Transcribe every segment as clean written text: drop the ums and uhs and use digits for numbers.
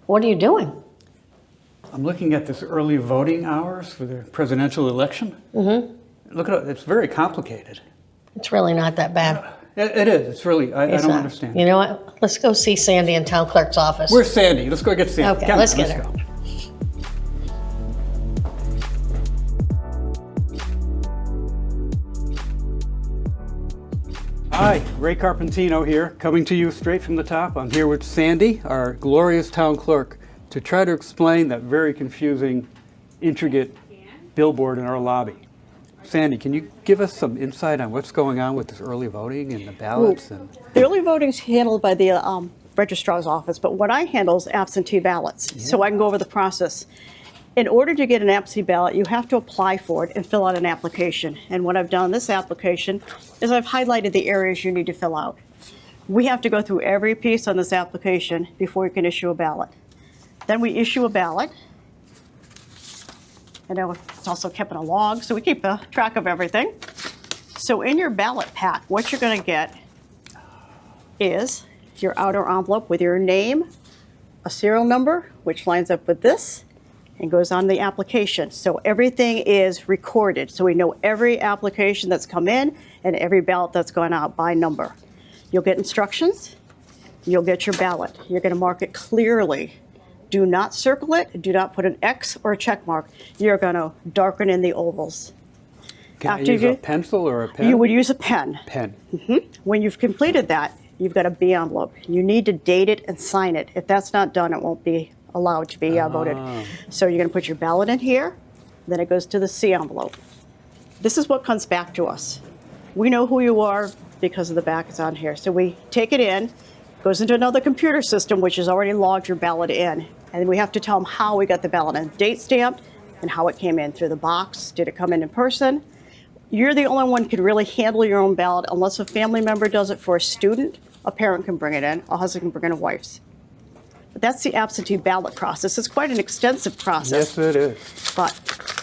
What are you doing? I'm looking at this early voting hours for the presidential election. Look at it, it's very complicated. It's really not that bad. It is, it's really, I It's don't not. understand. You know what? Let's go see Sandy in town clerk's office. Where's Sandy? Let's go get Sandy. Okay, Come let's on, get her. go. Hi, Ray Carpentino here, coming to you straight from the top. I'm here with Sandy, our glorious town clerk, to try to explain that very confusing, intricate billboard in our lobby. Sandy, can you give us some insight on what's going on with this early voting and the ballots? And The early voting is handled by the registrar's office, but what I handle is absentee ballots. So I can go over the process. In order to get an absentee ballot, you have to apply for it and fill out an application. And what I've done in this application is I've highlighted the areas you need to fill out. We have to go through every piece on this application before we can issue a ballot. Then we issue a ballot. And it's also kept in a log, so we keep track of everything. So in your ballot pack, what you're going to get is your outer envelope with your name, a serial number, which lines up with this, and goes on the application. So everything is recorded. So we know every application that's come in and every ballot that's gone out by number. You'll get instructions. You'll get your ballot. You're going to mark it clearly. Do not circle it. Do not put an X or a check mark. You're going to darken in the ovals. can I use a pencil or a pen? You would use a pen. Pen. When you've completed that, you've got a B envelope. You need to date it and sign it. If that's not done, it won't be allowed to be voted. So you're going to put your ballot in here, then it goes to the C envelope. This is what comes back to us. We know who you are because of the back is on here. So we take it in, goes into another computer system which has already logged your ballot in, and we have to tell them how we got the ballot in, date stamped, and how it came in through the box. Did it come in person? You're the only one who can really handle your own ballot unless a family member does it for a student. A parent can bring it in, a husband can bring in a wife's. But that's the absentee ballot process. It's quite an extensive process. Yes, it is. But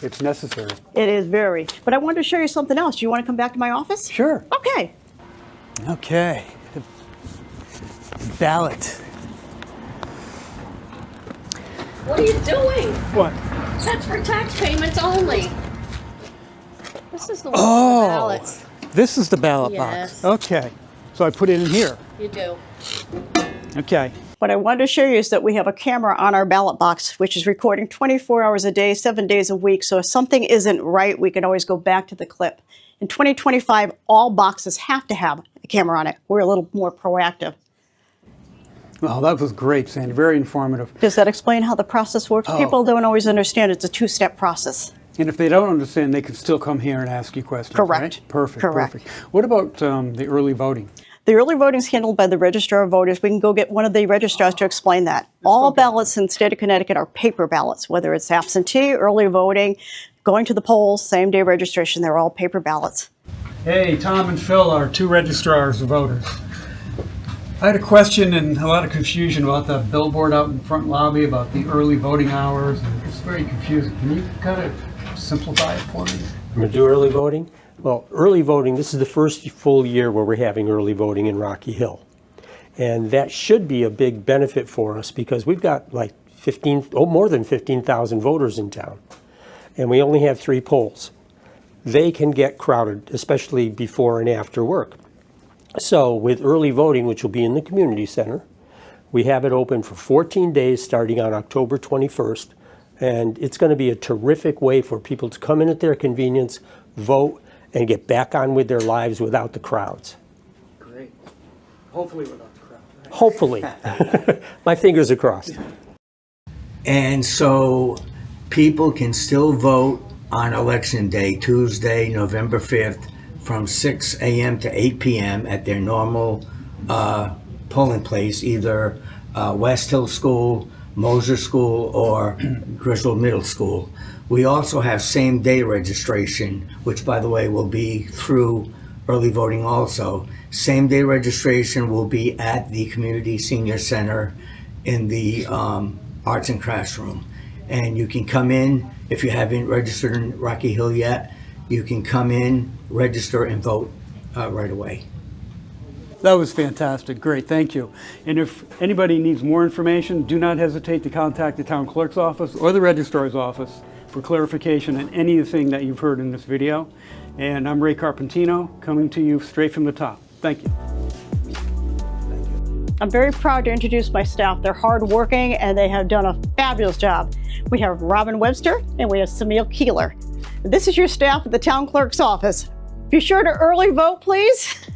It's necessary. it is very. But I wanted to show you something else. Do you want to come back to my office? Sure. Okay. Okay. Ballot. What are you doing? What? That's for tax payments only. This is the one Oh. for ballots. This is the ballot Yes. box. Okay. So I put it in here. You do. Okay. What I wanted to show you is that we have a camera on our ballot box, which is recording 24 hours a day, 7 days a week. So if something isn't right, we can always go back to the clip. In 2025, all boxes have to have a camera on it. We're a little more proactive. Well, that was great, Sandy. Very informative. Does that explain how the process works? People don't always understand it's a two-step process. And if they don't understand, they can still come here and ask you questions. Correct. Right? Perfect. Correct. Perfect. What about the early voting? The early voting is handled by the Registrar of Voters. We can go get one of the registrars to explain that. All ballots in the state of Connecticut are paper ballots, whether it's absentee, early voting, going to the polls, same-day registration. They're all paper ballots. Hey, Tom and Phil are two registrars of voters. I had a question and a lot of confusion about the billboard out in the front lobby about the early voting hours. And it's very confusing. Can you kind of simplify it for me? I'm going to do early voting. Well, early voting, this is the first full year where we're having early voting in Rocky Hill. And that should be a big benefit for us because we've got like more than 15,000 voters in town. And we only have 3 polls. They can get crowded, especially before and after work. So with early voting, which will be in the community center, we have it open for 14 days starting on October 21st. And it's going to be a terrific way for people to come in at their convenience, vote, and get back on with their lives without the crowds. Great. Hopefully without the crowd. Right? Hopefully. My fingers are crossed. And so people can still vote on Election Day, Tuesday, November 5th, from 6 a.m. to 8 p.m. at their normal polling place, either West Hill School, Moser School, or Griswold Middle School. We also have same-day registration, which, by the way, will be through early voting also. Same-day registration will be at the Community Senior Center in the Arts and Crafts Room. And you can come in, if you haven't registered in Rocky Hill yet, you can come in, register, and vote right away. That was fantastic. Great, thank you. And if anybody needs more information, do not hesitate to contact the town clerk's office or the registrar's office for clarification on anything that you've heard in this video. And I'm Ray Carpentino, coming to you straight from the top. Thank you. I'm very proud to introduce my staff. They're hardworking and they have done a fabulous job. We have Robin Webster and we have Samil Keeler. This is your staff at the town clerk's office. Be sure to early vote, please.